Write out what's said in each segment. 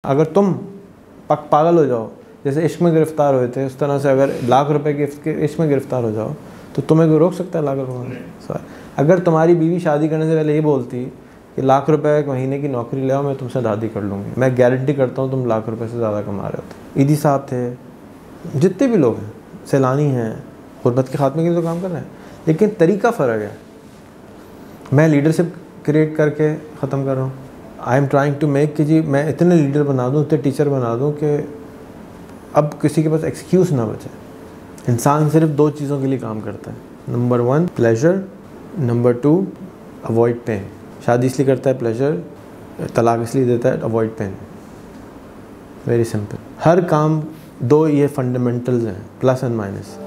अगर तुम पागल हो जाओ, जैसे इश्क में गिरफ्तार हुए थे, उस तरह से अगर लाख रुपए के इश्क में गिरफ्तार हो जाओ तो तुम्हें कोई रोक सकता है लाख रुपये? अगर तुम्हारी बीवी शादी करने से पहले ये बोलती कि लाख रुपए एक महीने की नौकरी ले आओ, मैं तुमसे शादी कर लूँगी, मैं गारंटी करता हूँ तुम लाख रुपए से ज़्यादा कमा रहे होते। ईदी साहब थे, जितने भी लोग हैं, सैलानी हैं, गुर्बत के खात्मे के लिए तो काम कर रहे हैं, लेकिन तरीका फ़र्क है। मैं लीडरशिप क्रिएट करके ख़त्म कर रहा हूँ। I am trying to make कि जी मैं इतने लीडर बना दूँ, इतने टीचर बना दूँ कि अब किसी के पास एक्सक्यूज़ ना बचे। इंसान सिर्फ 2 चीज़ों के लिए काम करता है, number 1 pleasure, number 2 avoid pain. शादी इसलिए करता है प्लेजर, तलाक इसलिए देता है अवॉइड पेन। Very simple. हर काम 2 ये फंडामेंटल्स हैं, प्लस एंड माइनस।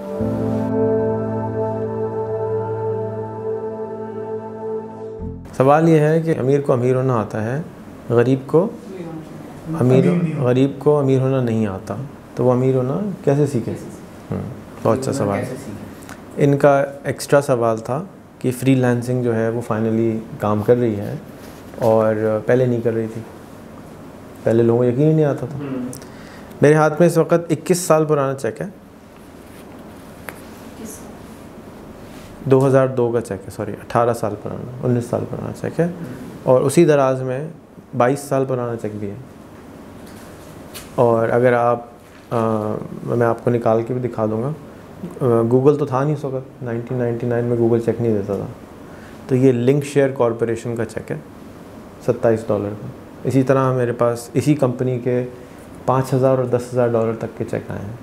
सवाल ये है कि अमीर को अमीर होना आता है, गरीब को अमीर होना नहीं आता, तो वो अमीर होना कैसे सीखे? बहुत अच्छा सवाल। इनका एक्स्ट्रा सवाल था कि फ्रीलांसिंग जो है वो फाइनली काम कर रही है और पहले नहीं कर रही थी, पहले लोगों को यकीन ही नहीं आता था। मेरे हाथ में इस वक्त 21 साल पुराना चेक है, 2002 का चेक है, सॉरी 18 साल पुराना, 19 साल पुराना चेक है, और उसी दराज में 22 साल पुराना चेक भी है। और अगर आप मैं आपको निकाल के भी दिखा दूंगा, गूगल तो था नहीं उस वक्त, 1999 में गूगल चेक नहीं देता था। तो ये लिंक शेयर कॉरपोरेशन का चेक है $27 का। इसी तरह मेरे पास इसी कंपनी के $5,000 और $10,000 तक के चेक आए हैं,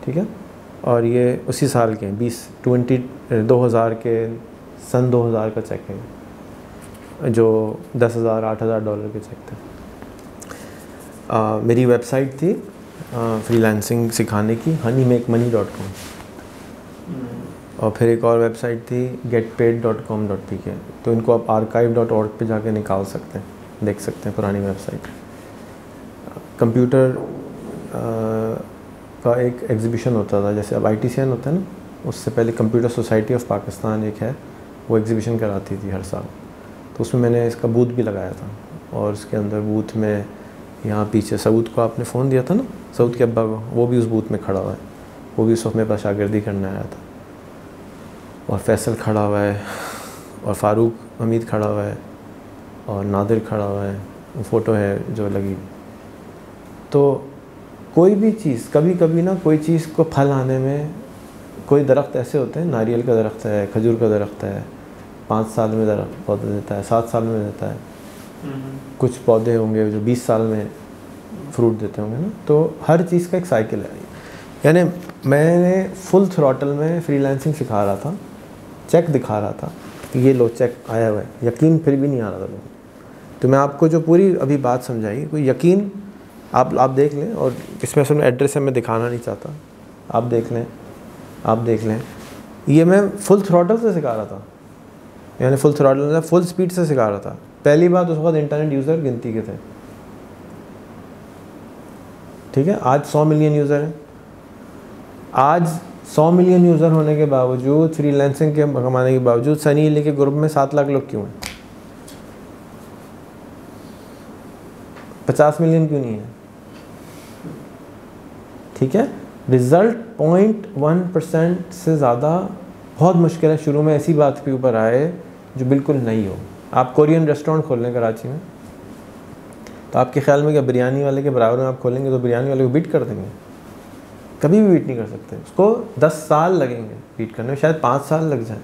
ठीक है। और ये उसी साल के 2000 के सन 2000 का चेक है, जो $10,000 $8,000 के चेक थे। मेरी वेबसाइट थी फ्रीलांसिंग सिखाने की, honeymakemoney.com, और फिर एक और वेबसाइट थी getpaid.com.pk। तो इनको आप archive.org पे जाके निकाल सकते हैं, देख सकते हैं पुरानी वेबसाइट। कंप्यूटर का एक एग्ज़िबिशन होता था, जैसे अब ITCN होता है ना, उससे पहले कंप्यूटर सोसाइटी ऑफ पाकिस्तान एक है, वो एग्ज़िबिशन कराती थी हर साल। तो उसमें मैंने इसका बूथ भी लगाया था, और उसके अंदर बूथ में यहाँ पीछे सऊद को आपने फ़ोन दिया था ना, सऊद के अब्बा को, वो भी उस बूथ में खड़ा हुआ है, वो भी उस वक्त मेरे पास शागिर्दी करने आया था। और फैसल खड़ा हुआ है, और फ़ारूक हमीद खड़ा हुआ है, और नादिर खड़ा हुआ है, वो फ़ोटो है जो लगी। तो कोई भी चीज़, कभी कभी ना कोई चीज़ को फल आने में, कोई दरख्त ऐसे होते हैं, नारियल का दरख्त है, खजूर का दरख्त है, 5 साल में दरख्त पौधा देता है, 7 साल में देता है। कुछ पौधे होंगे जो 20 साल में फ्रूट देते होंगे ना। तो हर चीज़ का एक साइकिल है। यानी मैंने फुल थ्रॉटल में फ्रीलांसिंग सिखा रहा था, चेक दिखा रहा था कि ये लो चेक आया हुआ है, यकीन फिर भी नहीं आ रहा था लोग। तो मैं आपको जो पूरी अभी बात समझाई, कोई यकीन आप देख लें, और इसमें असल में एड्रेस है, मैं दिखाना नहीं चाहता, आप देख लें। ये मैं फुल थ्रॉटल से सिखा रहा था, यानी फुल थ्रॉटल में फुल स्पीड से सिखा रहा था। पहली बात, उस वक्त इंटरनेट यूज़र गिनती के थे, ठीक है। आज 100 मिलियन यूज़र हैं। आज 100 मिलियन यूज़र होने के बावजूद, फ्रीलांसिंग के कमाने के बावजूद, सनी ली के ग्रुप में 7 लाख लोग क्यों हैं? 50 मिलियन क्यों नहीं है? ठीक है। रिज़ल्ट 0.1% से ज़्यादा बहुत मुश्किल है। शुरू में ऐसी बात के ऊपर आए जो बिल्कुल नहीं हो। आप कोरियन रेस्टोरेंट खोल लें कराची में, तो आपके ख्याल में क्या बिरयानी वाले के बराबर में आप खोलेंगे तो बिरयानी वाले को बीट कर देंगे? कभी भी बीट नहीं कर सकते। उसको 10 साल लगेंगे बीट करने में, शायद 5 साल लग जाए।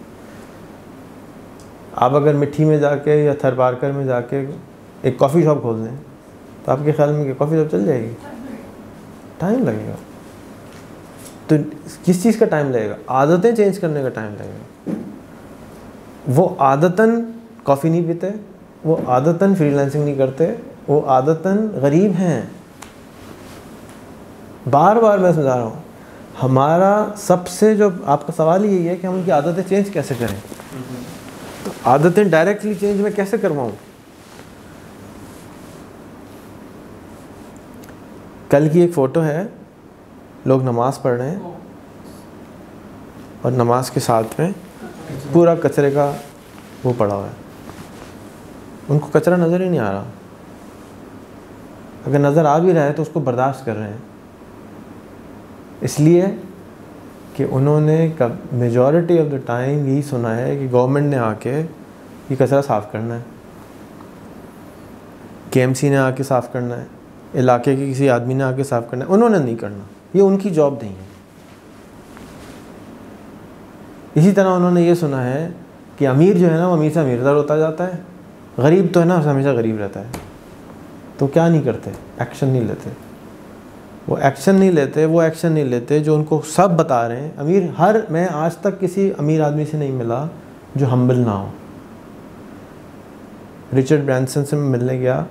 आप अगर मिट्टी में जाके या थरपारकर में जाके एक कॉफ़ी शॉप खोल दें, तो आपके ख्याल में कॉफ़ी शॉप चल जाएगी? टाइम लगेगा। तो किस चीज़ का टाइम लगेगा? आदतें चेंज करने का टाइम लगेगा। वो आदतन कॉफ़ी नहीं पीते, वो आदतन फ्रीलांसिंग नहीं करते, वो आदतन गरीब हैं। बार बार मैं समझा रहा हूँ, हमारा सबसे जो आपका सवाल ही यही है कि हम उनकी आदतें चेंज कैसे करें। तो आदतें डायरेक्टली चेंज मैं कैसे करवाऊँ? कल की एक फ़ोटो है, लोग नमाज़ पढ़ रहे हैं और नमाज के साथ में पूरा कचरे का वो पड़ा हुआ है, उनको कचरा नज़र ही नहीं आ रहा। अगर नज़र आ भी रहा है तो उसको बर्दाश्त कर रहे हैं, इसलिए कि उन्होंने मेजॉरिटी ऑफ द टाइम यही सुना है कि गवर्नमेंट ने आके ये कचरा साफ़ करना है, KMC ने आके साफ़ करना है, इलाके के किसी आदमी ने आके साफ़ करना है, उन्होंने नहीं करना, ये उनकी जॉब नहीं है। इसी तरह उन्होंने ये सुना है कि अमीर जो है ना वो अमीर से अमीरतर होता जाता है, गरीब तो है ना हमेशा गरीब रहता है। तो क्या नहीं करते, एक्शन नहीं लेते, वो एक्शन नहीं लेते जो उनको सब बता रहे हैं। मैं आज तक किसी अमीर आदमी से नहीं मिला जो हम्बल ना हो। रिचर्ड ब्रैंसन से मैं मिलने गया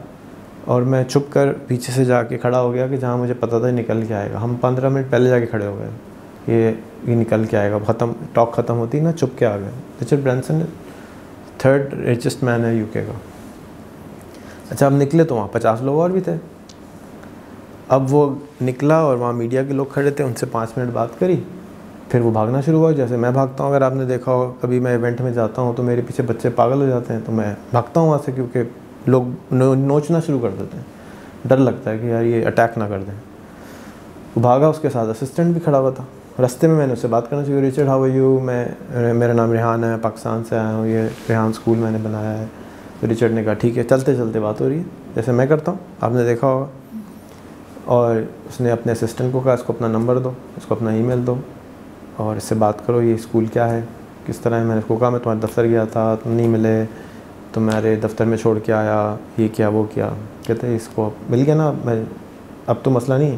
और मैं छुप कर पीछे से जाके खड़ा हो गया कि जहाँ मुझे पता था निकल के आएगा। हम 15 मिनट पहले जाके खड़े हो गए, ये निकल के आएगा, टॉक ख़त्म होती ना, चुप के आ गए। Richard Branson 3rd richest man है UK का। अच्छा, अब निकले तो वहाँ 50 लोग और भी थे। अब वो निकला और वहाँ मीडिया के लोग खड़े थे, उनसे 5 मिनट बात करी, फिर वो भागना शुरू हुआ। जैसे मैं भागता हूँ, अगर आपने देखा हो कभी मैं इवेंट में जाता हूँ तो मेरे पीछे बच्चे पागल हो जाते हैं, तो मैं भागता हूँ वहाँ से, क्योंकि लोग नोचना शुरू कर देते हैं, डर लगता है कि यार ये अटैक ना कर दें। वो भागा, उसके साथ असिस्टेंट भी खड़ा हुआ था। रास्ते में मैंने उससे बात करना चाहिए, रिचर्ड हाउ आर यू, मेरा नाम रेहान है, पाकिस्तान से आया हूँ, ये रेहान स्कूल मैंने बनाया है। तो रिचर्ड ने कहा ठीक है, चलते चलते बात हो रही है जैसे मैं करता हूँ, आपने देखा होगा। और उसने अपने असिस्टेंट को कहा इसको अपना नंबर दो, इसको अपना ईमेल दो और इससे बात करो, ये स्कूल क्या है, किस तरह है। मैंने उसको कहा मैं तुम्हारे दफ्तर गया था, तुम नहीं मिले, तुम्हारे दफ्तर में छोड़ के आया, ये किया वो किया। कहते इसको मिल गया ना, मैं अब तो मसला नहीं है।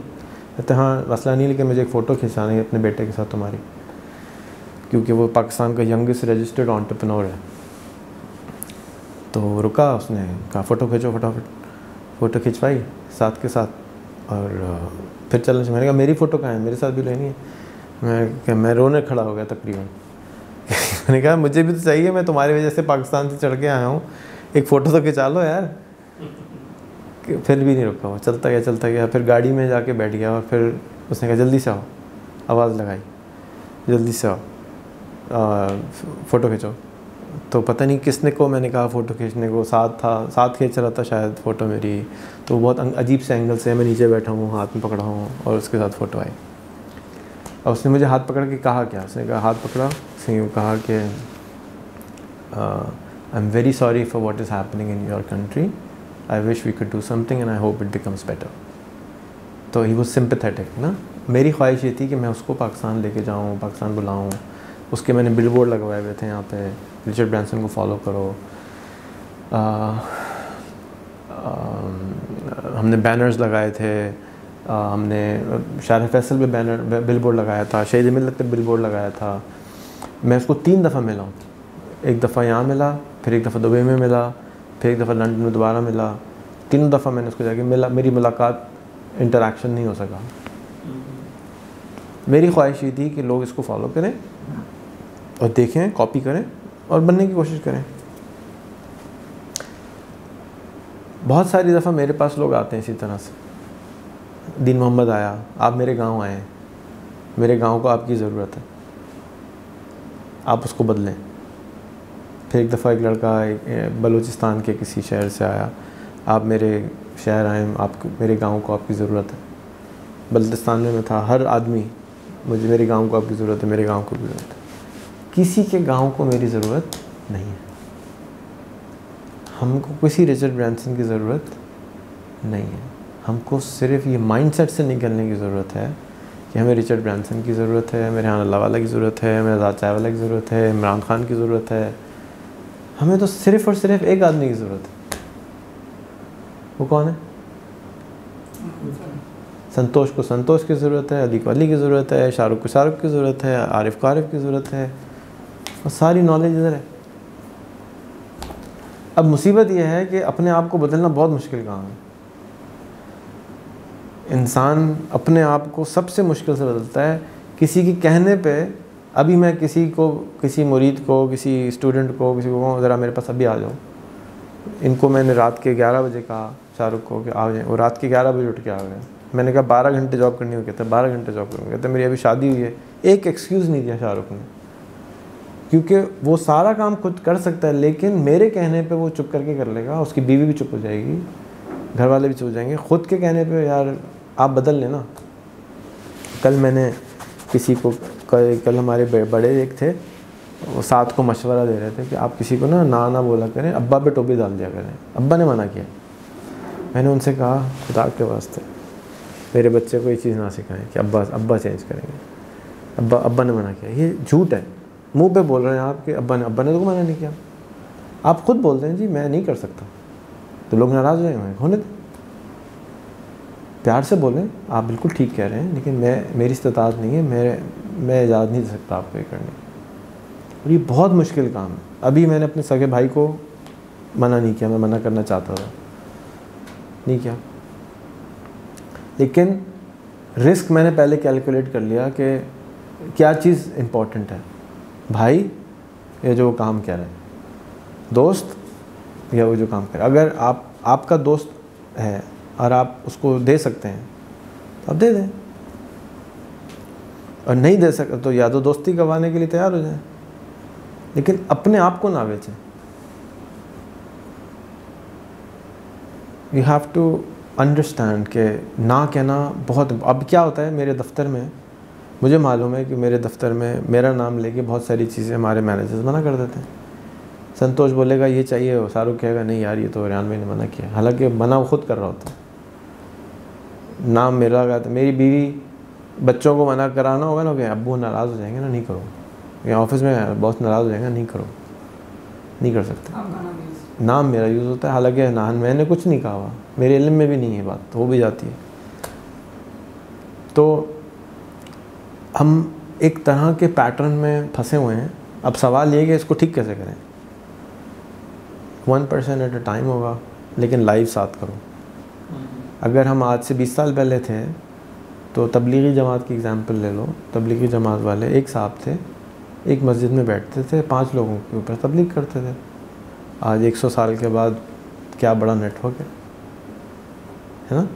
कहते हाँ मसला नहीं, लेकिन मुझे एक फ़ोटो खिंचानी है अपने बेटे के साथ तुम्हारी, क्योंकि वो पाकिस्तान का यंगेस्ट रजिस्टर्ड एंटरप्रेन्योर है। तो रुका, उसने कहा फ़ोटो खींचो, फटाफट फ़ोटो खिंचवाई साथ के साथ और फिर चलना। मैंने कहा मेरी फ़ोटो कहाँ है, मेरे साथ भी लेनी है। मैं रोने खड़ा हो गया तकरीबन। मैंने कहा मुझे भी तो चाहिए, मैं तुम्हारी वजह से पाकिस्तान से चढ़ के आया हूँ, एक फ़ोटो तो खिंचा लो यार। फिर भी नहीं रुका, वो चलता गया। फिर गाड़ी में जाके बैठ गया और फिर उसने कहा जल्दी से आओ, आवाज़ लगाई जल्दी से आओ, फ़ोटो खींचो। तो पता नहीं किसने को मैंने कहा फ़ोटो खींचने को, साथ खींच रहा था शायद फ़ोटो मेरी। तो बहुत अजीब से एंगल से मैं नीचे बैठा हूँ, हाथ में पकड़ा हूँ और उसके साथ फ़ोटो आई। और उसने मुझे हाथ पकड़ के कहा क्या, उसने कहा हाथ पकड़ा, उसने यूँ कहा कि I am very sorry for what is happening in your country, I wish we could do something and I hope it becomes better. तो ही वाज सिंपैथेटिक ना। मेरी ख्वाहिश ये थी कि मैं उसको पाकिस्तान लेके जाऊँ, पाकिस्तान बुलाऊँ। उसके मैंने बिलबोर्ड लगवाए हुए थे यहाँ पे, रिचर्ड ब्रैंसन को फॉलो करो। हमने बैनर्स लगाए थे, हमने शार फैसल पे बिलबोर्ड लगाया था, शहीद मिलत पे बिलबोर्ड लगाया था। मैं उसको 3 दफ़ा मिला हूँ, एक दफ़ा यहाँ मिला, फिर एक दफ़ा दुबई में मिला, फिर एक दफ़ा लंदन में दोबारा मिला। 3 दफ़ा मैंने उसको जाके मिला, मेरी मुलाकात इंटरेक्शन नहीं हो सका। मेरी ख्वाहिश ये थी कि लोग इसको फॉलो करें और देखें, कॉपी करें और बनने की कोशिश करें। बहुत सारी दफ़ा मेरे पास लोग आते हैं इसी तरह से, दीन मोहम्मद आया, आप मेरे गांव आए, मेरे गांव को आपकी ज़रूरत है, आप उसको बदलें। फिर एक दफ़ा एक लड़का बलूचिस्तान के किसी शहर से आया, आप मेरे शहर आए, आपको मेरे गांव को आपकी ज़रूरत है। बलूचिस्तान में मैं था, हर आदमी मुझे मेरे गांव को आपकी ज़रूरत है, मेरे गांव को भी ज़रूरत है। किसी के गांव को मेरी ज़रूरत नहीं है। हमको किसी रिचर्ड ब्रैंसन की ज़रूरत नहीं है। हमको सिर्फ ये माइंडसेट से निकलने की ज़रूरत है कि हमें रिचर्ड ब्रैंसन की ज़रूरत है, मेरे यहाँ अल्लाह वाला की ज़रूरत है, मेरे आज़ाद चाय वाला की ज़रूरत है, इमरान खान की ज़रूरत है। हमें तो सिर्फ़ और सिर्फ एक आदमी की ज़रूरत है। वो कौन है? संतोष को संतोष की ज़रूरत है, अली को अली की ज़रूरत है, शाहरुख को शाहरुख की ज़रूरत है, आरिफ को आरिफ की ज़रूरत है, और सारी नॉलेज इधर है। अब मुसीबत यह है कि अपने आप को बदलना बहुत मुश्किल काम है। इंसान अपने आप को सबसे मुश्किल से बदलता है किसी के कहने पे। अभी मैं किसी मुरीद को, किसी स्टूडेंट को, किसी को कहूँ ज़रा मेरे पास अभी आ जाओ। इनको मैंने रात के 11 बजे कहा शाहरुख को कि आ जाए, वो रात के 11 बजे उठ के आ गए। मैंने कहा 12 घंटे जॉब करनी हो, कहते 12 घंटे जॉब करूँगा, कहते मेरी अभी शादी हुई है। एक एक्सक्यूज़ नहीं दिया शाहरुख ने, क्योंकि वो सारा काम खुद कर सकता है, लेकिन मेरे कहने पे वो चुप करके कर लेगा, उसकी बीवी भी चुप हो जाएगी, घर वाले भी सोच जाएंगे। ख़ुद के कहने पे यार आप बदल लेना। कल मैंने किसी को, कल हमारे बड़े एक थे, वो साथ को मशवरा दे रहे थे कि आप किसी को ना बोला करें, अब्बा पे टोपी डाल दिया करें। अब्बा ने मना किया। मैंने उनसे कहा खुदा के वास्ते मेरे बच्चे को ये चीज़ ना सिखाएं कि अब्बा चेंज करेंगे। अब्बा ने मना किया। ये झूठ है, मुंह पे बोल रहे हैं आप कि अब्बा ने तो मना नहीं किया। आप खुद बोलते हैं जी मैं नहीं कर सकता, तो लोग नाराज़ हो जाएंगे, होने दें। प्यार से बोलें आप बिल्कुल ठीक कह रहे हैं, लेकिन मेरी इस्तिताअत नहीं है, मैं इजाज़त नहीं दे सकता आपको ये करने। और ये बहुत मुश्किल काम है। अभी मैंने अपने सगे भाई को मना नहीं किया, मैं मना करना चाहता था, नहीं किया, लेकिन रिस्क मैंने पहले कैलकुलेट कर लिया कि क्या चीज़ इम्पोर्टेंट है, भाई या जो काम कह रहे हैं, दोस्त या वो जो काम कर। अगर आपका दोस्त है और आप उसको दे सकते हैं तो आप दे दें, और नहीं दे सकते तो या तो दोस्ती गंवाने के लिए तैयार हो जाएं, लेकिन अपने आप को ना बेचें। यू हैव टू अंडरस्टैंड कि ना कहना बहुत। अब क्या होता है मेरे दफ्तर में, मुझे मालूम है कि मेरे दफ्तर में मेरा नाम लेके बहुत सारी चीज़ें हमारे मैनेजर्स मना कर देते हैं। संतोष बोलेगा ये चाहिए, वो शाहरुख कहेगा नहीं यार ये तो रियान भाई ने मना किया, हालांकि मना वो खुद कर रहा होता है। नाम मेरा लगा था, मेरी बीवी बच्चों को मना कराना होगा ना कि अब्बू नाराज़ हो जाएंगे ना, नहीं करो, या ऑफिस में बॉस नाराज़ हो जाएगा, नहीं करो, नहीं कर सकते। नाम मेरा यूज़ होता है, हालांकि ना मैंने कुछ नहीं कहा हुआ, मेरे इल्म में भी नहीं है बात, हो भी जाती है। तो हम एक तरह के पैटर्न में फंसे हुए हैं। अब सवाल ये कि इसको ठीक कैसे करें। 1% एट अ टाइम होगा, लेकिन लाइव साथ करो। अगर हम आज से 20 साल पहले थे तो तबलीगी जमात की एग्ज़ाम्पल ले लो। तबलीगी जमात वाले एक साहब थे, एक मस्जिद में बैठते थे, 5 लोगों के ऊपर तबलीग करते थे। आज 100 साल के बाद क्या बड़ा नेटवर्क है ना।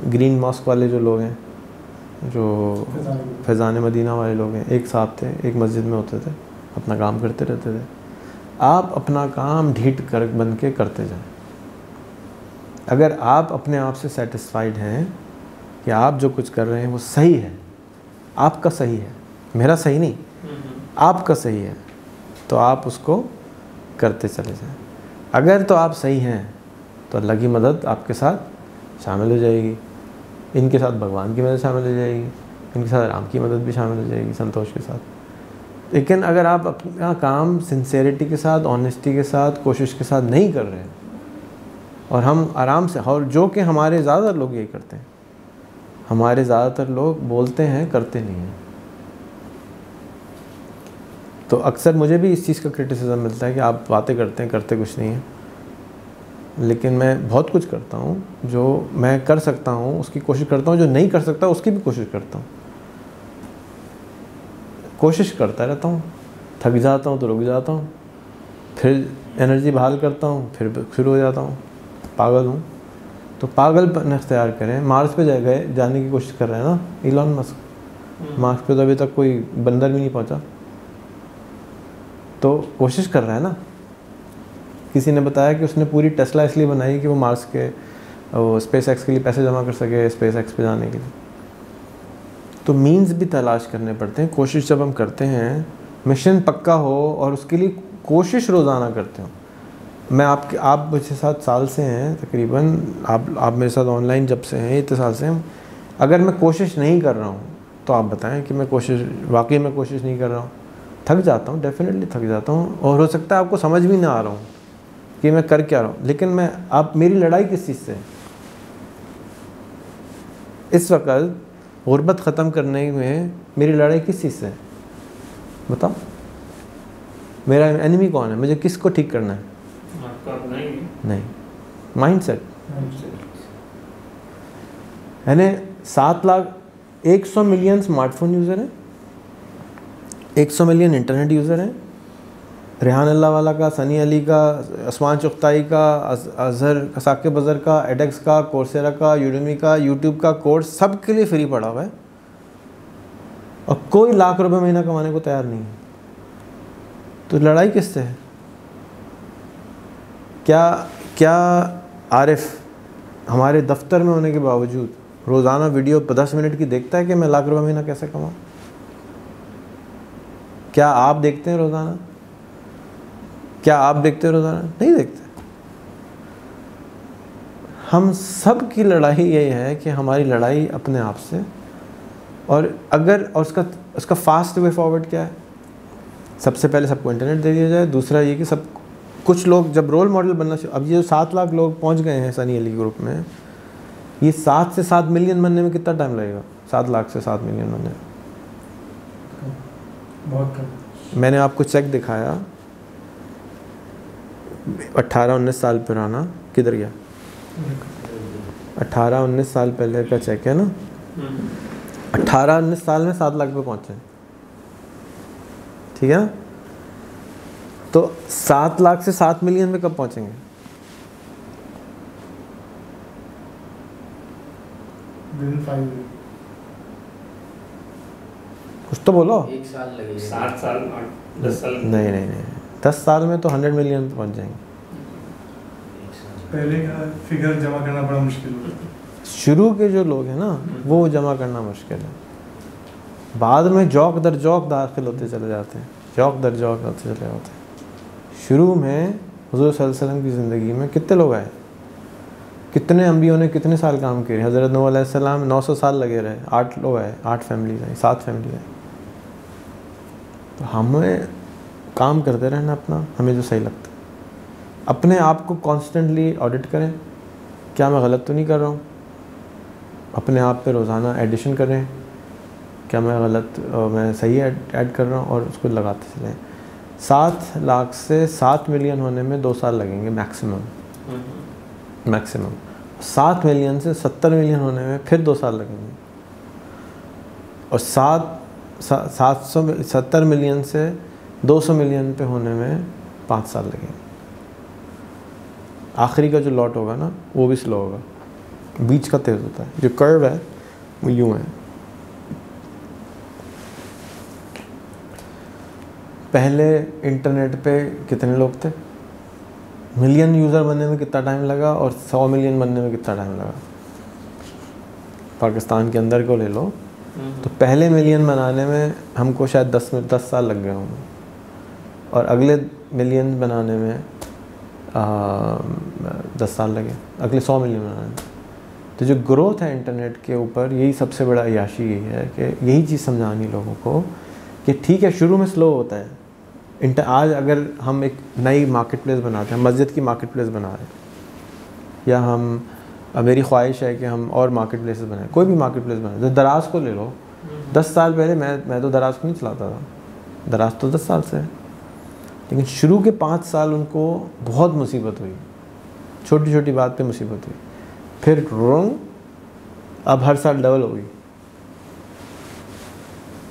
ग्रीन मॉस्क वाले जो लोग हैं, जो फैज़ान मदीना वाले लोग हैं, एक साहब थे, एक मस्जिद में होते थे, अपना काम करते रहते थे। आप अपना काम ढीठ कर बन के करते जाएं। अगर आप अपने आप से सेटिस्फाइड हैं कि आप जो कुछ कर रहे हैं वो सही है, आपका सही है, मेरा सही नहीं, आपका सही है, तो आप उसको करते चले जाएं। अगर तो आप सही हैं तो अल्लाह की मदद आपके साथ शामिल हो जाएगी, इनके साथ भगवान की मदद शामिल हो जाएगी, इनके साथ राम की मदद भी शामिल हो जाएगी संतोष के साथ। लेकिन अगर आप अपना काम सिंसेरिटी के साथ, ऑनेस्टी के साथ, कोशिश के साथ नहीं कर रहे हैं, और हम आराम से, और जो कि हमारे ज़्यादातर लोग यही करते हैं, हमारे ज़्यादातर लोग बोलते हैं करते नहीं हैं। तो अक्सर मुझे भी इस चीज़ का क्रिटिसिज्म मिलता है कि आप बातें करते हैं, करते कुछ नहीं है। लेकिन मैं बहुत कुछ करता हूँ, जो मैं कर सकता हूँ उसकी कोशिश करता हूँ, जो नहीं कर सकता उसकी भी कोशिश करता हूँ। कोशिश करता रहता हूँ, थक जाता हूँ तो रुक जाता हूँ, फिर एनर्जी बहाल करता हूँ, फिर शुरू हो जाता हूँ। पागल हूँ तो पागलपन इख्तियार करें। मार्स पे जाने की कोशिश कर रहे हैं ना इलॉन मस्क, मार्स पे तो अभी तक कोई बंदर भी नहीं पहुँचा, तो कोशिश कर रहा है ना। किसी ने बताया कि उसने पूरी टेस्ला इसलिए बनाई कि वो मार्स के स्पेस एक्स के लिए पैसे जमा कर सके, स्पेस एक्स पे जाने के लिए। तो मीन्स भी तलाश करने पड़ते हैं। कोशिश जब हम करते हैं, मिशन पक्का हो और उसके लिए कोशिश रोज़ाना करते हो। मैं आप मुझसे 7 साल से हैं तकरीबन, आप मेरे साथ ऑनलाइन जब से हैं, इतने साल से हैं। अगर मैं कोशिश नहीं कर रहा हूँ तो आप बताएं कि मैं वाकई में कोशिश नहीं कर रहा हूँ। थक जाता हूँ, डेफिनेटली थक जाता हूँ, और हो सकता है आपको समझ भी ना आ रहा हूँ कि मैं कर क्या रहा हूँ। लेकिन मेरी लड़ाई किस चीज़ से है? इस वक्त गुर्बत ख़त्म करने में मेरी लड़ाई किस चीज़ से है? बताओ, मेरा एनिमी कौन है? मुझे किसको ठीक करना है? नहीं, माइंडसेट। यानी 100 मिलियन स्मार्टफोन यूज़र हैं, 100 मिलियन इंटरनेट यूज़र हैं। रेहान अल्लाह वाला का, सनी अली का, उस्मान चुगताई का, अजहर साकिब अजहर का, एडेक्स का, कोर्सेरा का, यूडेमी का, यूट्यूब का कोर्स सबके लिए फ्री पड़ा हुआ है, और कोई लाख रुपए महीना कमाने को तैयार नहीं है। तो लड़ाई किससे है? क्या आरिफ हमारे दफ्तर में होने के बावजूद रोज़ाना वीडियो 10 मिनट की देखता है कि मैं लाख रुपये महीना कैसे कमाऊँ? क्या आप देखते हैं रोज़ाना? क्या आप देखते हैं रोज़ाना? नहीं देखते। हम सब की लड़ाई ये है कि हमारी लड़ाई अपने आप से, और उसका फास्ट वे फॉरवर्ड क्या है? सबसे पहले सबको इंटरनेट दे दिया जाए। दूसरा ये कि सब कुछ लोग जब रोल मॉडल बनना चाहिए, अब ये जो 7 लाख लोग पहुंच गए हैं सनी अली ग्रुप में, ये 7 से 7 मिलियन बनने में कितना टाइम लगेगा? 7 लाख से 7 मिलियन बनने में बहुत कम। मैंने आपको चेक दिखाया 18-19 साल पुराना, किधर गया? 18-19 साल पहले का चेक है ना। 18-19 साल में 7 लाख पे पहुंचे, ठीक है ना? तो 7 लाख से 7 मिलियन में कब पहुंचेंगे? कुछ तो बोलो। 1 साल लगेगा। 7 साल 10 साल। नहीं 10 साल में तो 100 मिलियन पे पहुंच जाएंगे। पहले का फिगर जमा करना बड़ा मुश्किल होता है। शुरू के जो लोग हैं ना, वो जमा करना मुश्किल है। बाद में जौक दर जौक दाखिल होते चले जाते हैं, जौक दर जौक होते चले जाते हैं। शुरू में हुज़ूर सल्लल्लाहु अलैहि वसल्लम की ज़िंदगी में कितने लोग आए? कितने अम्बियों ने कितने साल काम किए? हज़रत नूह अलैहिस्सलाम 900 साल लगे रहे, 8 लोग आए, 8 फैमिली आई, 7 फैमिली आई। तो हमें काम करते रहना अपना, हमें जो सही लगता है। अपने आप को कॉन्स्टेंटली ऑडिट करें, क्या मैं गलत तो नहीं कर रहा हूँ? अपने आप पे रोज़ाना एडिशन करें, क्या मैं सही ऐड कर रहा हूँ, और उसको लगाते चलें। 7 लाख से 7 मिलियन होने में 2 साल लगेंगे मैक्सिमम। 7 मिलियन से 70 मिलियन होने में फिर 2 साल लगेंगे, और 770 मिलियन से 200 मिलियन पे होने में 5 साल लगेंगे। आखिरी का जो लॉट होगा ना, वो भी स्लो होगा, बीच का तेज़ होता है। जो कर्व है वो यूँ है। पहले इंटरनेट पे कितने लोग थे? मिलियन यूज़र बनने में कितना टाइम लगा, और 100 मिलियन बनने में कितना टाइम लगा? पाकिस्तान के अंदर को ले लो, तो पहले मिलियन बनाने में हमको शायद 10 साल लग गए होंगे, और अगले मिलियन बनाने में 10 साल लगे, अगले 100 मिलियन बनाने में। तो जो ग्रोथ है इंटरनेट के ऊपर, यही सबसे बड़ा अय्याशी यही है कि यही चीज़ समझानी लोगों को कि ठीक है, शुरू में स्लो होता है। आज अगर हम एक नई मार्केट प्लेस बनाते हैं, मस्जिद की मार्केट प्लेस बना रहे हैं, या मेरी ख्वाहिश है कि हम और मार्केट प्लेसेस बनाएं, कोई भी मार्केट प्लेस बनाए। जैसे दराज को ले लो, 10 साल पहले मैं तो दराज को नहीं चलाता था, दराज तो 10 साल से है, लेकिन शुरू के 5 साल उनको बहुत मुसीबत हुई, छोटी छोटी बात पे मुसीबत हुई, फिर अब हर साल डबल हो गई।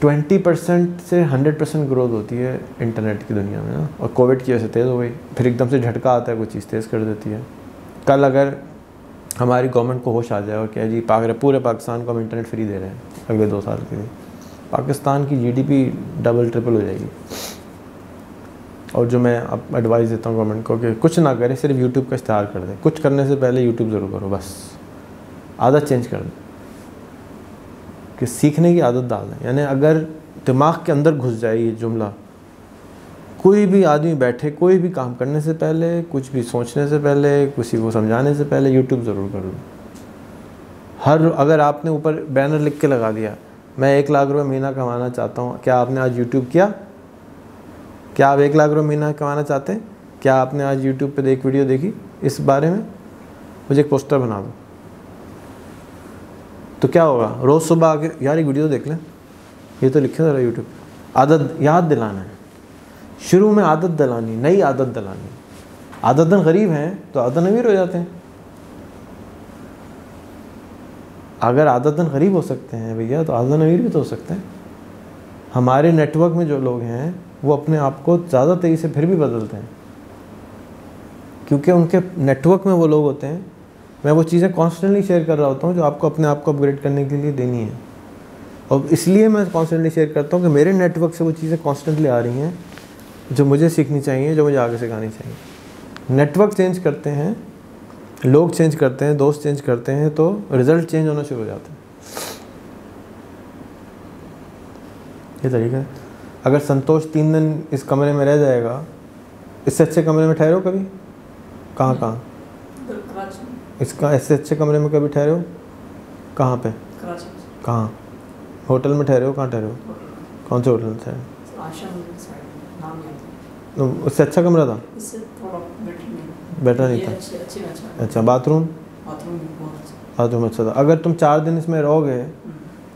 20% से 100% ग्रोथ होती है इंटरनेट की दुनिया में ना, और कोविड की वजह से तेज़ हो गई, फिर एकदम से झटका आता है, कोई चीज़ तेज़ कर देती है। कल अगर हमारी गवर्नमेंट को होश आ जाए और क्या जी पूरे पाकिस्तान को हम इंटरनेट फ्री दे रहे हैं अगले 2 साल के लिए, पाकिस्तान की जीडीपी डबल ट्रिपल हो जाएगी। और जो मैं अब एडवाइस देता हूँ गवर्नमेंट को कि कुछ ना करें, सिर्फ यूट्यूब का इस्तेमाल कर दें। कुछ करने से पहले यूट्यूब ज़रूर करो, बस आदत चेंज कर दें, कि सीखने की आदत डाल दें। यानी अगर दिमाग के अंदर घुस जाए ये जुमला, कोई भी आदमी बैठे, कोई भी काम करने से पहले, कुछ भी सोचने से पहले, किसी को समझाने से पहले यूट्यूब ज़रूर कर लो। अगर आपने ऊपर बैनर लिख के लगा दिया, मैं 1 लाख रुपये महीना कमाना चाहता हूँ, क्या आपने आज यूट्यूब किया? क्या आप 1 लाख रुपये महीना कमाना चाहते हैं? क्या आपने आज यूट्यूब पे एक वीडियो देखी इस बारे में? मुझे एक पोस्टर बना दो। तो क्या होगा? रोज़ सुबह आके यार एक वीडियो देख लें, ये तो लिखे ज़रा यूट्यूब। आदत याद दिलाना है, शुरू में आदत दिलानी, नई आदत दिलानी। आदतन गरीब हैं तो आदतन अमीर हो जाते हैं। अगर आदतन गरीब हो सकते हैं भैया, तो आदतन अमीर भी तो हो सकते हैं। हमारे नेटवर्क में जो लोग हैं वो अपने आप को ज़्यादा तेज़ी से फिर भी बदलते हैं, क्योंकि उनके नेटवर्क में वो लोग होते हैं। मैं वो चीज़ें कॉन्स्टेंटली शेयर कर रहा होता हूँ जो आपको अपने आप को अपग्रेड करने के लिए देनी है, और इसलिए मैं कॉन्स्टेंटली शेयर करता हूँ कि मेरे नेटवर्क से वो चीज़ें कॉन्स्टेंटली आ रही हैं जो मुझे सीखनी चाहिए, जो मुझे आगे सिखानी चाहिए। नेटवर्क चेंज करते हैं लोग चेंज करते हैं, दोस्त चेंज करते हैं, तो रिज़ल्ट चेंज होना शुरू हो जाते हैं। ये तरीका है। अगर संतोष 3 दिन इस कमरे में रह जाएगा, इससे अच्छे कमरे में ठहरे हो कभी? कहाँ इसका इससे अच्छे कमरे में कभी ठहरे हो? कहाँ पे? कहाँ? होटल में ठहरे हो? कहाँ ठहरे हो? कौन से होटल में ठहरे? तो उससे अच्छा कमरा था? बेटर नहीं था। अच्छा, बाथरूम अच्छा था। अगर तुम 4 दिन इसमें रहोगे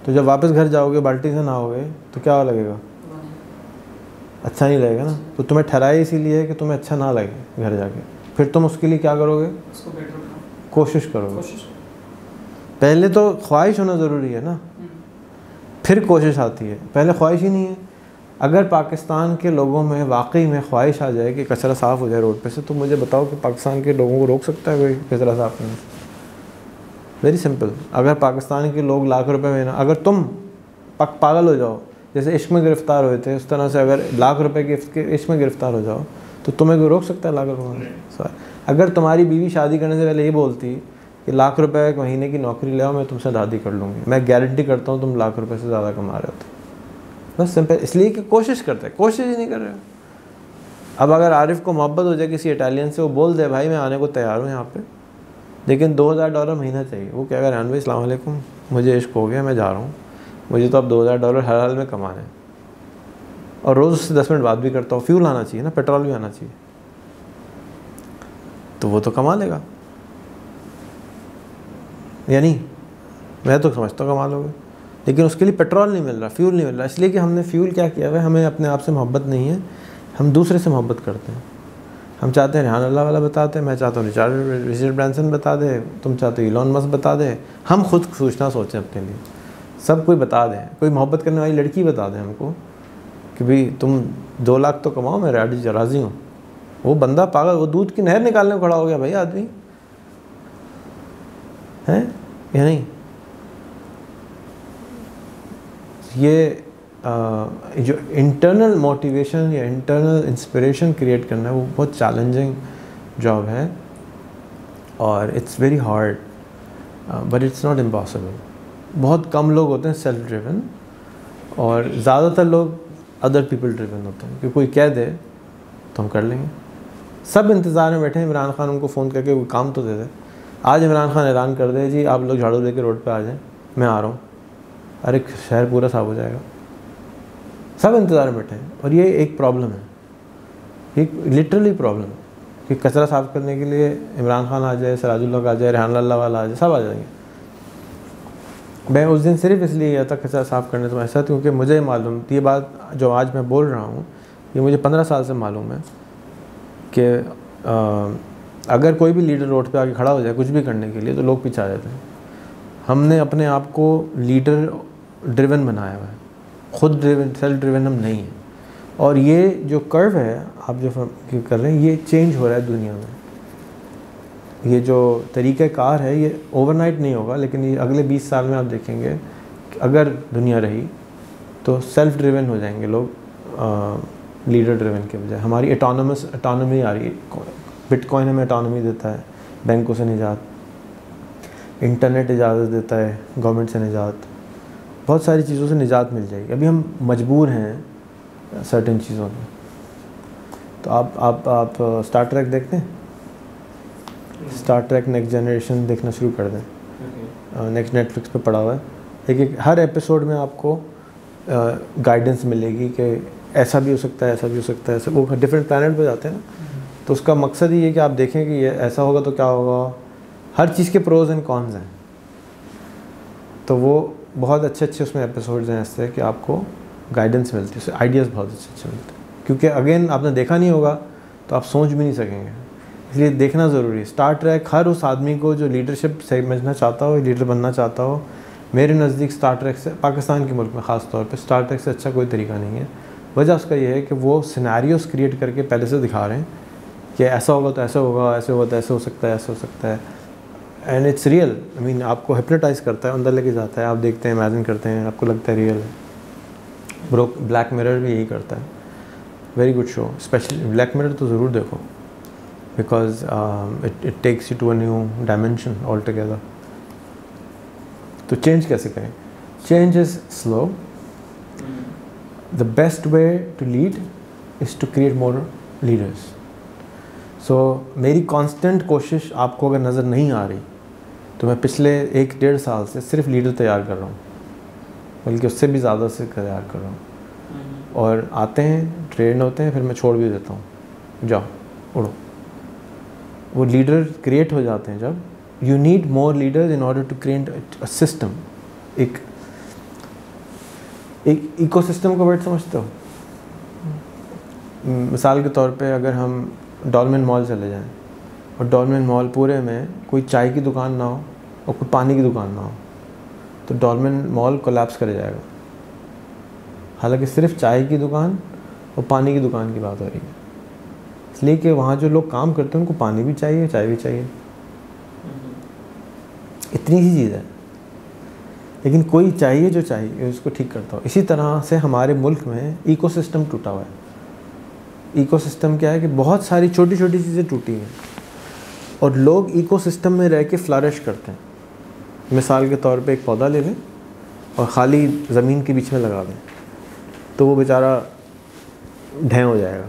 तो जब वापस घर जाओगे बाल्टी से नहाओगे तो क्या लगेगा? अच्छा नहीं लगेगा ना। तो तुम्हें ठहराया इसीलिए है कि तुम्हें अच्छा ना लगे घर जाके। फिर तुम उसके लिए क्या करोगे? कोशिश करोगे। पहले तो ख्वाहिश होना ज़रूरी है ना, फिर कोशिश आती है। पहले ख्वाहिश ही नहीं है। अगर पाकिस्तान के लोगों में वाकई में ख्वाहिश आ जाए कि कचरा साफ़ हो जाए रोड पे से, तो मुझे बताओ कि पाकिस्तान के लोगों को रोक सकता है कोई कचरा साफ़ करने से? Very simple. अगर पाकिस्तान के लोग लाख रुपए में ना, अगर तुम पागल हो जाओ, जैसे इश्क में गिरफ़्तार हुए थे, उस तरह से अगर लाख रुपए के इश्क में गिरफ़्तार हो जाओ तो तुम्हें कोई रोक सकता है लाख रुपये में? अगर तुम्हारी बीवी शादी करने से पहले ये बोलती कि लाख रुपए एक महीने की नौकरी ले आओ, मैं तुमसे शादी कर लूँगी, मैं गारंटी करता हूँ तुम लाख रुपए से ज़्यादा कमा रहे होते। बस सिंपल। इसलिए कि कोशिश करते हैं, कोशिश ही नहीं कर रहे हो। अब अगर आरिफ को मोहब्बत हो जाए किसी इटालियन से, वो बोल दे भाई मैं आने को तैयार हूँ यहाँ पे, लेकिन $2000 महीना चाहिए, वो क्या करें? भाई अस्सलाम वालेकुम, मुझे इश्क हो गया, मैं जा रहा हूँ, मुझे तो अब $2000 हर हाल में कमाने हैं, और रोज़ उससे 10 मिनट बात भी करता हूँ। फ्यूल आना चाहिए ना, पेट्रोल भी आना चाहिए, तो वो तो कमा लेगा या नहीं? मैं तो समझता हूँ कमा लोगे, लेकिन उसके लिए पेट्रोल नहीं मिल रहा, फ्यूल नहीं मिल रहा। इसलिए कि हमने फ्यूल क्या किया हुआ है, हमें अपने आप से मोहब्बत नहीं है, हम दूसरे से मोहब्बत करते हैं। हम चाहते हैं रिहान अल्लाह वाला बताते हैं, मैं चाहता हूँ रिचर्ड ब्रांसन बता दे, तुम चाहते हो इलॉन मस्क बता दे। हम खुद सोचना सोचें अपने लिए, सब कोई बता दें, कोई मोहब्बत करने वाली लड़की बता दें हमको कि भाई तुम 2 लाख तो कमाओ, मैं राज़ी हूँ। वो बंदा पागल, वो दूध की नहर निकालने को खड़ा हो गया भाई आदमी, है या नहीं? ये जो इंटरनल मोटिवेशन या इंटरनल इंस्पिरेशन क्रिएट करना है, वो बहुत चैलेंजिंग जॉब है, और it's very hard, but it's not impossible. बहुत कम लोग होते हैं सेल्फ ड्रिवन, और ज़्यादातर लोग अदर पीपल ड्रिवन होते हैं कि कोई कह दे तो हम कर लेंगे। सब इंतज़ार में बैठे हैं इमरान खान उनको फ़ोन करके कोई काम तो दे दे। आज इमरान खान ऐलान कर दे जी आप लोग झाड़ू लेके रोड पे आ जाएं, मैं आ रहा हूँ, अरे शहर पूरा साफ हो जाएगा। सब इंतज़ार में बैठे हैं, और ये एक प्रॉब्लम है, एक लिटरली प्रॉब्लम है कि कचरा साफ़ करने के लिए इमरान खान आ जाए, सिराजुल्लाह आ जाए, रिहान अल्लाह वाला आ जाए, सब आ जाएंगे। मैं उस दिन सिर्फ इसलिए गया था कचरा साफ़ करने तुम्हारे साथ, क्योंकि मुझे मालूम ये बात जो आज मैं बोल रहा हूँ, ये मुझे 15 साल से मालूम है कि अगर कोई भी लीडर रोड पे आके खड़ा हो जाए कुछ भी करने के लिए, तो लोग पीछे आ जाते हैं। हमने अपने आप को लीडर ड्रिवन बनाया हुआ है, खुद ड्रिवन, सेल्फ ड्रिवन हम नहीं हैं। और ये जो कर्व है आप जो कर रहे हैं, ये चेंज हो रहा है दुनिया में। ये जो तरीक़ाकार है ये ओवरनाइट नहीं होगा, लेकिन ये अगले 20 साल में आप देखेंगे कि अगर दुनिया रही तो सेल्फ ड्रिवन हो जाएंगे लोग, लीडर ड्रिवन के बजाय। हमारी ऑटोनॉमी आ रही है, बिटकॉइन हमें ऑटोनॉमी देता है, बैंकों से निजात, इंटरनेट इजाज़त देता है, गवर्नमेंट से निजात, बहुत सारी चीज़ों से निजात मिल जाएगी। अभी हम मजबूर हैं सर्टेन चीज़ों में। तो आप स्टार ट्रैक देखते हैं? स्टार ट्रैक नेक्स्ट जनरेशन देखना शुरू कर दें, नेक्स्ट नेटफ्लिक्स पे पड़ा हुआ है। एक हर एपिसोड में आपको गाइडेंस मिलेगी कि ऐसा भी हो सकता है, ऐसा भी हो सकता है। ऐसा वो डिफरेंट प्लैनेट पे जाते हैं ना, तो उसका मकसद ही है कि आप देखें कि ये ऐसा होगा तो क्या होगा। हर चीज़ के प्रोज एंड कॉन्स हैं, तो वो बहुत अच्छे उसमें एपिसोड्स हैं ऐसे कि आपको गाइडेंस मिलती है, उससे आइडियाज़ बहुत अच्छे मिलते हैं। क्योंकि अगेन आपने देखा नहीं होगा तो आप सोच भी नहीं सकेंगे, इसलिए देखना ज़रूरी है। स्टार ट्रैक हर उस आदमी को जो लीडरशिप समझना चाहता हो, लीडर बनना चाहता हो, मेरे नज़दीक स्टार ट्रैक से, पाकिस्तान के मुल्क में ख़ास तौर पे स्टार ट्रैक से अच्छा कोई तरीका नहीं है। वजह उसका ये है कि वो सिनेरियोस क्रिएट करके पहले से दिखा रहे हैं कि ऐसा होगा तो ऐसा होगा, ऐसे होगा तो ऐसे हो सकता है, ऐसे हो सकता है, and it's real. I mean आपको हिप्नोटाइज करता है, अंदर लेके जाता है, आप देखते हैं, इमेजिन करते हैं, आपको लगता है रियल है। ब्लैक मिरर भी यही करता है, very good show, specially black mirror तो ज़रूर देखो, because it takes you to a new dimension altogether. तो चेंज कैसे करें? Change is slow. The best way to lead is to create more leaders. So मेरी constant कोशिश आपको अगर नज़र नहीं आ रही तो मैं पिछले 1-1.5 साल से सिर्फ लीडर तैयार कर रहा हूँ, बल्कि उससे भी ज़्यादा से तैयार कर रहा हूँ. और आते हैं, ट्रेन होते हैं, फिर मैं छोड़ भी देता हूँ, जाओ उड़ो. वो लीडर क्रिएट हो जाते हैं जब. You need more leaders in order to create a system. एक इकोसिस्टम का वर्ड समझते हो? मिसाल के तौर पे अगर हम डॉल्मेन मॉल चले जाएं और डॉल्मेन मॉल पूरे में कोई चाय की दुकान ना हो और कोई पानी की दुकान ना हो, तो डॉल्मेन मॉल कोलैप्स कर जाएगा. हालांकि सिर्फ चाय की दुकान और पानी की दुकान की बात हो रही है, इसलिए कि वहाँ जो लोग काम करते हैं उनको पानी भी चाहिए, चाय भी चाहिए. इतनी ही चीज़ है. लेकिन कोई चाहिए जो चाहिए उसको ठीक करता हो. इसी तरह से हमारे मुल्क में इकोसिस्टम टूटा हुआ है. इकोसिस्टम क्या है कि बहुत सारी छोटी छोटी चीज़ें टूटी हैं और लोग इकोसिस्टम में रह के फ्लरिश करते हैं. मिसाल के तौर पे एक पौधा ले लें और ख़ाली ज़मीन के बीच में लगा दें तो वो बेचारा ढें हो जाएगा.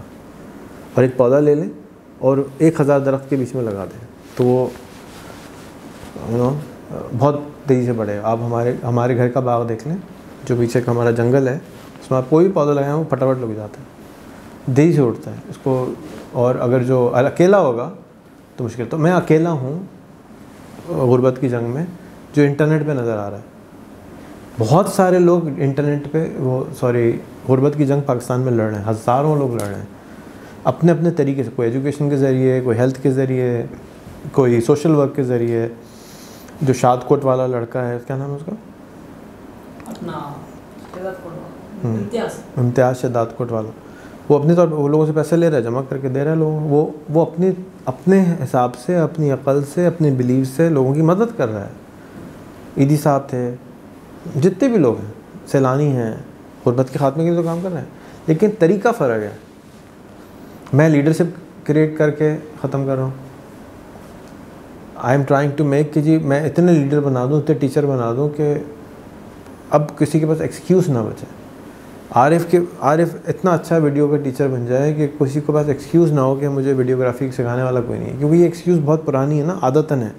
और एक पौधा ले लें और 1000 दरख्त के बीच में लगा दें तो वो बहुत तेज़ी से बढ़ेगा. आप हमारे घर का बाग देख लें, जो पीछे का हमारा जंगल है, उसमें आप कोई भी पौधा लगाएं वो फटाफट लग जाता है, तेज़ी से उठता है उसको. और अगर जो अकेला होगा तो मुश्किल. तो मैं अकेला हूँ गुर्बत की जंग में जो इंटरनेट पे नज़र आ रहा है. बहुत सारे लोग इंटरनेट पे गुर्बत की जंग पाकिस्तान में लड़ रहे हैं. हज़ारों लोग लड़ रहे हैं अपने अपने तरीके से. कोई एजुकेशन के ज़रिए, कोई हेल्थ के ज़रिए, कोई सोशल वर्क के ज़रिए. जो शादकोट वाला लड़का है, क्या नाम है उसका? इम्तियाज़ शादकोट वाला. वो अपने तौर पर वो लोगों से पैसे ले रहा है, जमा करके दे रहा है लोगों को. वो अपने हिसाब से, अपनी अकल से, अपने बिलीव से लोगों की मदद कर रहा है. ईदी साहब थे, जितने भी लोग हैं, सैलानी हैं, गुर्बत के खात्मे के लिए तो काम कर रहे हैं. लेकिन तरीका फ़र्क है. मैं लीडरशिप क्रिएट करके ख़त्म कर रहा हूँ. I am trying to make कि जी मैं इतने लीडर बना दूँ, इतने टीचर बना दूँ कि अब किसी के पास एक्सक्यूज़ ना बचे. आरिफ इतना अच्छा वीडियो का टीचर बन जाए कि किसी के पास एक्सक्यूज़ ना हो कि मुझे वीडियोग्राफी सिखाने वाला कोई नहीं है. क्योंकि ये एक्सक्यूज़ बहुत पुरानी है ना, आदतन है.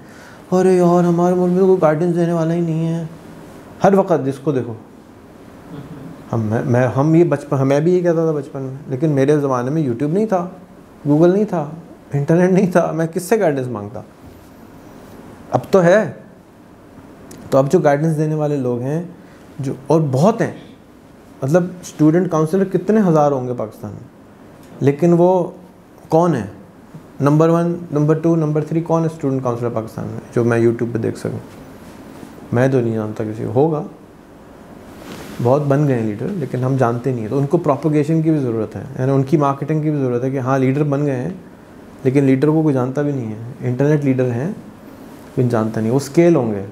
अरे यार हमारे मुल्क में तो कोई गाइडेंस देने वाला ही नहीं है. हर वक्त जिसको देखो हम ये बचपन, मैं भी ये कहता था बचपन में. लेकिन मेरे ज़माने में यूट्यूब नहीं था, गूगल नहीं था, इंटरनेट नहीं था. मैं किससे गाइडेंस मांगता? अब तो है. तो अब जो गाइडेंस देने वाले लोग हैं जो, और बहुत हैं, मतलब स्टूडेंट काउंसलर कितने हज़ार होंगे पाकिस्तान में, लेकिन वो कौन है? नंबर 1, नंबर 2, नंबर 3 कौन है स्टूडेंट काउंसलर पाकिस्तान में जो मैं यूट्यूब पे देख सकूं? मैं तो नहीं जानता किसी को. होगा, बहुत बन गए हैं लीडर, लेकिन हम जानते नहीं है. तो उनको प्रोपोगेशन की भी ज़रूरत है, यानी उनकी मार्केटिंग की भी ज़रूरत है कि हाँ लीडर बन गए हैं, लेकिन लीडर को कोई जानता भी नहीं है. इंटरनेट लीडर हैं, कोई जानता नहीं. वो स्केल होंगे.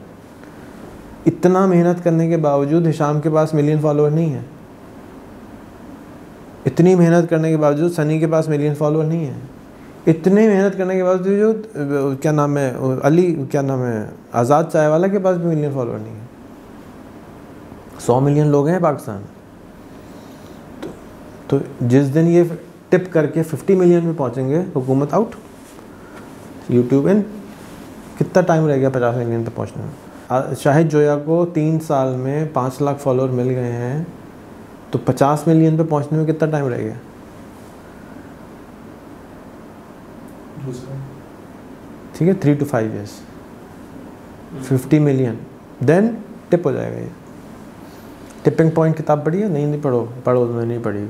इतना मेहनत करने के बावजूद हिशाम के पास मिलियन फॉलोअर नहीं है. इतनी मेहनत करने के बावजूद सनी के पास मिलियन फॉलोअर नहीं है. इतनी मेहनत करने के बावजूद क्या नाम है, अली क्या नाम है, आज़ाद चाय वाला के पास भी मिलियन फॉलोअर नहीं है. 100 मिलियन लोग हैं पाकिस्तान. तो जिस दिन ये टिप करके 50 मिलियन में पहुंचेंगे, हुकूमत आउट, यूट्यूब इन. कितना टाइम रह गया 50 मिलियन तक पहुंचने में? शाहिद जोया को 3 साल में 5 लाख फॉलोअर मिल गए हैं, तो 50 मिलियन पे पहुंचने में कितना टाइम रह गया? ठीक है, 3 to 5 years. 50 million, then tip हो जाएगा. ये टिपिंग पॉइंट किताब पढ़ी है? नहीं पढ़ो तो मैं नहीं पढ़ी.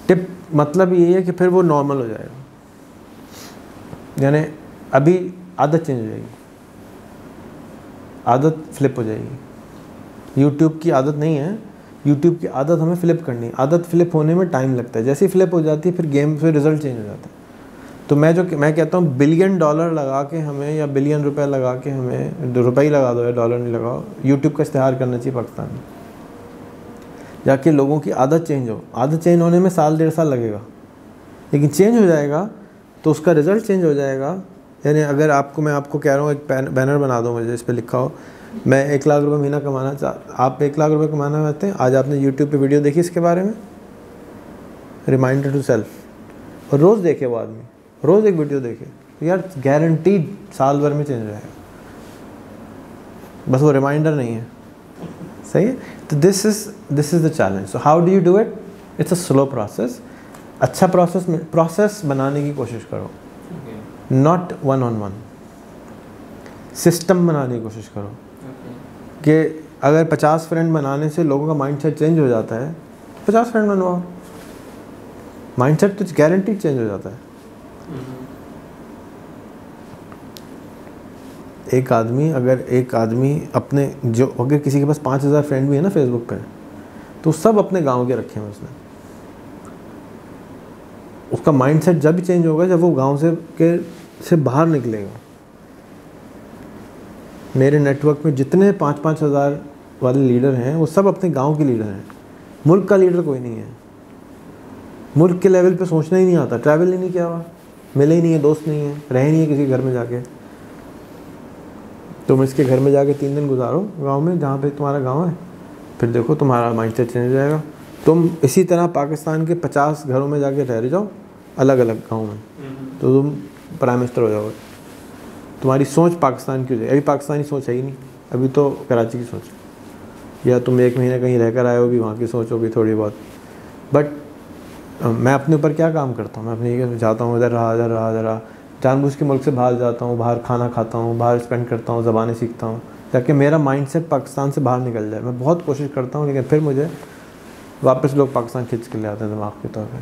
टिप मतलब ये है कि फिर वो नॉर्मल हो जाएगा. यानी अभी आदत चेंज हो जाएगी, आदत फ्लिप हो जाएगी. यूट्यूब की आदत नहीं है, यूट्यूब की आदत हमें फ्लिप करनी है. आदत फ्लिप होने में टाइम लगता है. जैसे ही फ्लिप हो जाती है फिर गेम, फिर रिजल्ट चेंज हो जाता है. तो मैं कहता हूँ $1 बिलियन लगा के हमें, या $1 बिलियन लगा के हमें, रुपये ही लगा दो या डॉलर नहीं लगाओ, यूट्यूब का इस्तेमाल करना चाहिए पाकिस्तान में. जाके लोगों की आदत चेंज हो. आदत चेंज होने में 1-1.5 साल लगेगा, लेकिन चेंज हो जाएगा तो उसका रिज़ल्ट चेंज हो जाएगा। यानी अगर मैं आपको कह रहा हूँ एक बैनर बना दो मुझे, इस पर लिखा हो मैं 1 लाख रुपए महीना कमाना आप 1 लाख रुपए कमाना चाहते हैं, आज आपने यूट्यूब पे वीडियो देखी इसके बारे में, रिमाइंडर टू सेल्फ, और रोज़ देखे वो आदमी, रोज़ एक वीडियो देखे, तो यार गारंटीड साल भर में चेंज हो जाएगा। बस वो रिमाइंडर नहीं है, सही है। तो this is the challenge. So how do you do it? It's a slow process. अच्छा प्रोसेस बनाने की कोशिश करो, नॉट 1-on-1। सिस्टम बनाने की कोशिश करो कि अगर 50 फ्रेंड बनाने से लोगों का माइंडसेट चेंज हो जाता है, 50 फ्रेंड बनवाओ, माइंडसेट तो गारंटी चेंज हो जाता है। एक आदमी अपने अगर किसी के पास 5000 फ्रेंड भी है ना फेसबुक पे, तो सब अपने गांव के रखे हैं उसने। उसका माइंडसेट जब भी चेंज होगा जब वो गांव से बाहर निकलेगा। मेरे नेटवर्क में जितने 5-5 हज़ार वाले लीडर हैं वो सब अपने गांव के लीडर हैं। मुल्क का लीडर कोई नहीं है। मुल्क के लेवल पे सोचना ही नहीं आता, ट्रैवल ही नहीं किया हुआ, मिले ही नहीं है, दोस्त नहीं है, रहे नहीं है किसी घर में जाके। तुम इसके घर में जाके 3 दिन गुजारो गांव में, जहाँ पे तुम्हारा गांव है, फिर देखो तुम्हारा माइंडसेट चेंज हो जाएगा। तुम इसी तरह पाकिस्तान के 50 घरों में जाके ठहर जाओ अलग अलग गाँव में, तो तुम प्राइम मिनिस्टर हो जाओगे। तुम्हारी सोच पाकिस्तान की हो जाएगी। अभी पाकिस्तानी सोच है ही नहीं, अभी तो कराची की सोच है, या तुम 1 महीने कहीं रहकर आए हो भी, वहाँ की सोच होगी थोड़ी बहुत। बट मैं अपने ऊपर क्या काम करता हूँ, मैं अपने जाता हूँ इधर रहा, जानबूझ के मुल्क से बाहर जाता हूँ, बाहर खाना खाता हूँ, बाहर स्पेंड करता हूँ, ज़बानें सीखता हूँ, ताकि मेरा माइंडसेट पाकिस्तान से बाहर निकल जाए। मैं बहुत कोशिश करता हूँ, लेकिन फिर मुझे वापस लोग पाकिस्तान खींच के ले आते हैं दिमाग के तौर पे।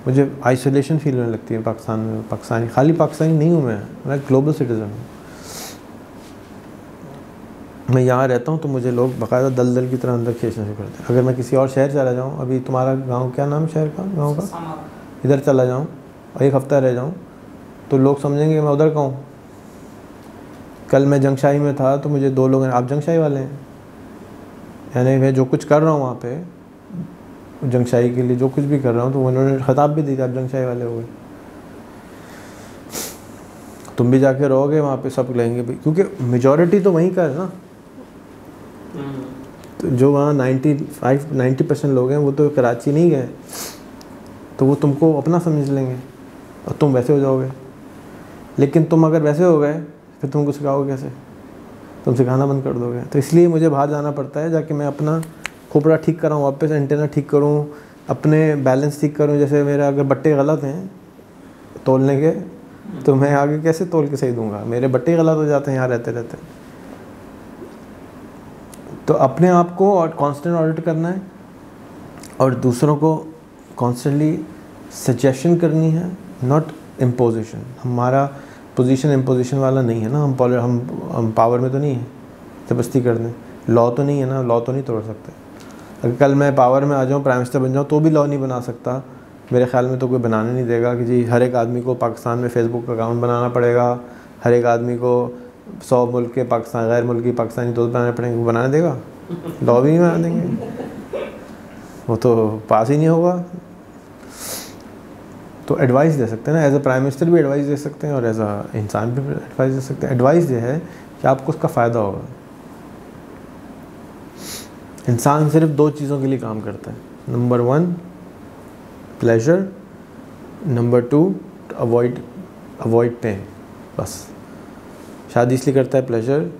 मुझे आइसोलेशन फील होने लगती है पाकिस्तान में। खाली पाकिस्तानी नहीं हूँ मैं ग्लोबल सिटीज़न हूँ। मैं यहाँ रहता हूँ तो मुझे लोग बाकायदा दलदल की तरह अंदर खींचना शुरू करते हैं। अगर मैं किसी और शहर चला जाऊँ, अभी तुम्हारा गांव क्या नाम शहर का, गांव का, इधर चला जाऊँ और 1 हफ़्ता रह जाऊँ, तो लोग समझेंगे मैं उधर का हूँ। कल मैं जंगशाही में था तो मुझे 2 लोग हैं, आप जंगशाही वाले हैं, यानी मैं जो कुछ कर रहा हूँ वहाँ पे जंगशाही के लिए, जो कुछ भी कर रहा हूँ, तो उन्होंने खिताब भी दी थी, आप जंगशाही वाले हो गए। तुम भी जाके रहोगे वहाँ पे, सब लेंगे भी, क्योंकि मेजॉरिटी तो वहीं का है ना। तो जो वहाँ 90% लोग हैं वो तो कराची नहीं गए, तो वो तुमको अपना समझ लेंगे और तुम वैसे हो जाओगे। लेकिन तुम अगर वैसे हो गए फिर तुमको सिखाओगे कैसे? तुम सिखाना बंद कर दोगे। तो इसलिए मुझे बाहर जाना पड़ता है, जाके मैं अपना खोपड़ा ठीक कराऊँ, वापस एंटेना ठीक करूँ, अपने बैलेंस ठीक करूँ। जैसे मेरा अगर बट्टे गलत हैं तोलने के, तो मैं आगे कैसे तोल के सही दूंगा? मेरे बट्टे गलत हो जाते हैं यहाँ रहते रहते। तो अपने आप को और कांस्टेंट ऑडिट करना है और दूसरों को कॉन्स्टेंटली सजेशन करनी है, नॉट इम्पोजिशन। हमारा पोजीशन इम्पोजिशन वाला नहीं है ना, हम पावर में तो नहीं है ज़बरदस्ती कर दें। लॉ तो नहीं है ना, लॉ तो नहीं तोड़ सकते। अगर कल मैं पावर में आ जाऊँ, प्राइम मिनिस्टर बन जाऊँ, तो भी लॉ नहीं बना सकता मेरे ख्याल में। तो कोई बनाने नहीं देगा कि जी हर एक आदमी को पाकिस्तान में फेसबुक अकाउंट बनाना पड़ेगा, हर एक आदमी को 100 मुल्क के पाकिस्तान गैर मुल्की पाकिस्तानी दोस्त बनाने पड़ेंगे। वो बनाने देगा? लॉ भी नहीं बना देंगे, वो तो पास ही नहीं होगा। तो एडवाइस दे सकते हैं ना, एज अ प्राइम मिनिस्टर भी एडवाइस दे सकते हैं और एज अ इंसान भी एडवाइस दे सकते हैं। एडवाइस ये है कि आपको उसका फ़ायदा होगा। इंसान सिर्फ 2 चीज़ों के लिए काम करता है, number 1 pleasure, number 2 avoid pen. बस शादी इसलिए करता है प्लेजर,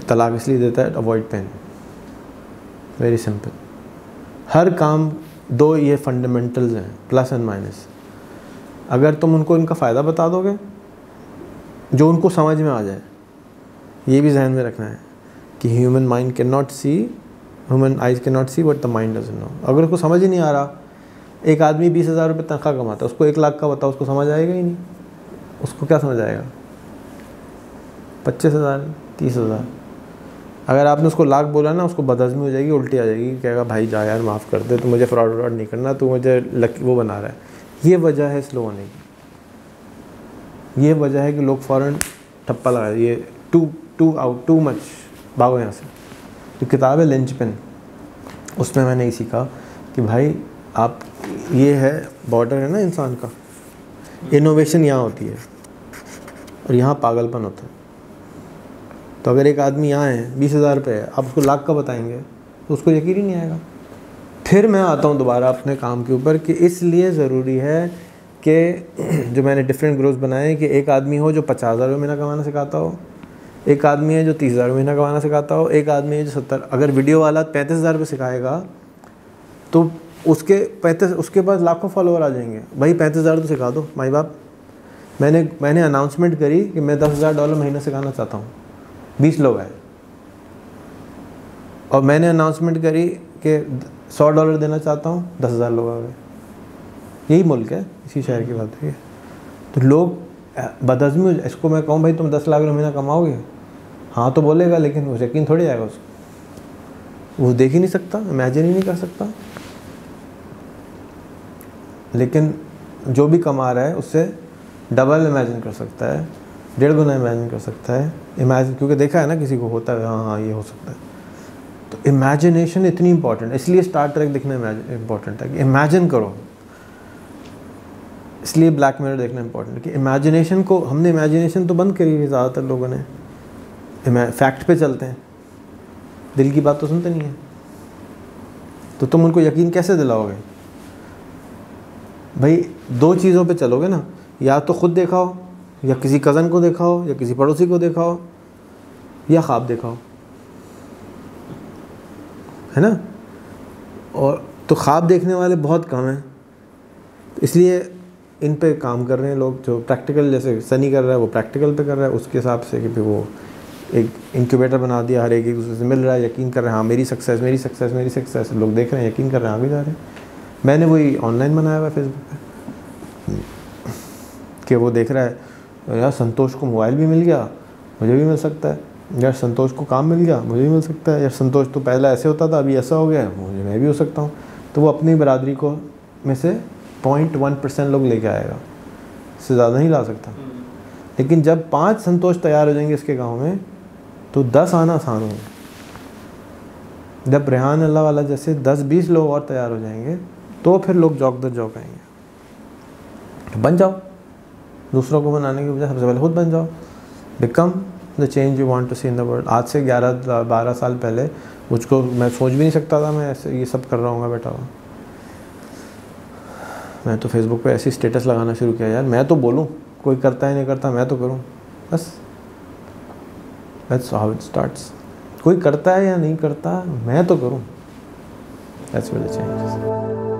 तलाक इसलिए देता है अवॉइड पेन। Very simple. हर काम 2 ये फंडामेंटल्स हैं, प्लस एंड माइनस। अगर तुम उनको इनका फ़ायदा बता दोगे जो उनको समझ में आ जाए, ये भी जहन में रखना है कि human mind can not see, human eyes can not see but the mind doesn't know. अगर उसको समझ ही नहीं आ रहा, एक आदमी 20,000 रुपये तनख्वाह कमाता है, उसको 1 लाख का बताओ, उसको समझ आएगा ही नहीं। उसको क्या समझ आएगा? 25,000 30,000। अगर आपने उसको लाख बोला ना, उसको बदहज़मी हो जाएगी, उल्टी आ जाएगी, कहेगा भाई जा यार माफ़ कर दे, तो मुझे फ्रॉड नहीं करना, तो मुझे वो बना रहा है। ये वजह है स्लो होने की, ये वजह है कि लोग फ़ौरन ठप्पा लगा ये टू मच, भागो यहाँ से। तो किताब है लिंचपिन, उसमें मैंने ये सीखा कि भाई आप, ये है बॉर्डर है ना इंसान का, इनोवेशन यहाँ होती है और यहाँ पागलपन होता है। तो अगर एक आदमी यहाँ है 20,000 रुपये है, आप उसको लाख का बताएंगे तो उसको यकीन ही नहीं आएगा। फिर मैं आता हूँ दोबारा अपने काम के ऊपर कि इसलिए ज़रूरी है कि जो मैंने डिफरेंट ग्रोथ बनाए कि एक आदमी हो जो 50,000 रुपये महीना कमाना सिखाता हो, एक आदमी है जो 30,000 महीना कमाना सिखाता हो, एक आदमी है जो 70। अगर वीडियो वाला 35,000 रुपये सिखाएगा तो उसके पास लाखों फॉलोअर आ जाएंगे। भाई 35,000 तो सिखा दो माई बाप। मैंने अनाउंसमेंट करी कि मैं $10,000 महीना सिखाना चाहता हूँ, 20 लोग आए। और मैंने अनाउंसमेंट करी कि $100 देना चाहता हूँ, 10,000 लोग आ गए। यही मुल्क है, इसी शहर की बात है। तो लोग बदअज़मी, इसको मैं कहूँ भाई तुम 10 लाख रुपये महीना कमाओगे, हाँ तो बोलेगा, लेकिन वो यकीन थोड़ी आएगा उसको। वो देख ही नहीं सकता, इमेजिन ही नहीं कर सकता। लेकिन जो भी कमा रहा है उससे डबल इमेजिन कर सकता है, 1.5 गुना इमेजिन कर सकता है। इमेजिन, क्योंकि देखा है ना किसी को होता है, हाँ ये हो सकता है। तो इमेजिनेशन इतनी इंपॉर्टेंट है, इसलिए स्टार ट्रेक देखना इंपॉर्टेंट है कि इमेजिन करो। इसलिए ब्लैक मिरर देखना इंपॉर्टेंट है कि इमेजिनेशन को, हमने इमेजिनेशन तो बंद करी है ज़्यादातर लोगों ने, फैक्ट पे चलते हैं, दिल की बात तो सुनते नहीं है। तो तुम उनको यकीन कैसे दिलाओगे भाई? 2 चीज़ों पे चलोगे ना, या तो खुद दिखाओ, या किसी कज़न को दिखाओ, या किसी पड़ोसी को दिखाओ, या ख्वाब दिखाओ, है ना। और तो ख्वाब देखने वाले बहुत कम हैं, इसलिए इन पे काम कर रहे हैं लोग। जो प्रैक्टिकल, जैसे सनी कर रहा है वो प्रैक्टिकल पे कर रहा है, उसके हिसाब से कि फिर वो एक इंक्यूबेटर बना दिया, हर एक दूसरे से मिल रहा है, यकीन कर रहे हैं हाँ मेरी सक्सेस, मेरी सक्सेस, मेरी सक्सेस। लोग देख रहे हैं, यकीन कर रहे हैं, आगे जा रहे हैं। मैंने वही ऑनलाइन बनाया हुआ है फेसबुक पे कि वो देख रहा है यार संतोष को मोबाइल भी मिल गया, मुझे भी मिल सकता है। यार संतोष को काम मिल गया, मुझे भी मिल सकता है। यार संतोष तो पहले ऐसे होता था, अभी ऐसा हो गया, मुझे मैं भी हो सकता हूँ। तो वो अपनी बरादरी को में से 0.1% लोग लेके आएगा, इससे ज़्यादा नहीं ला सकता। लेकिन जब 5 संतोष तैयार हो जाएंगे इसके गांव में, तो 10 आना आसान होगा। जब रेहान अल्लाह वाला जैसे 10-20 लोग और तैयार हो जाएंगे, तो फिर लोग जौक दर जौक आएंगे। तो बन जाओ, दूसरों को बनाने के बजाय सबसे पहले खुद बन जाओ। Become the change you want to see in the world. आज से 11-12 साल पहले मुझको, मैं सोच भी नहीं सकता था मैं ऐसे ये सब कर रहा हूँ बेटा। मैं तो फेसबुक पे ऐसी स्टेटस लगाना शुरू किया, यार मैं तो बोलूँ, कोई करता है नहीं करता, मैं तो करूँ बस। That's how it starts. कोई करता है या नहीं करता, मैं तो करूँ। That's where the change is.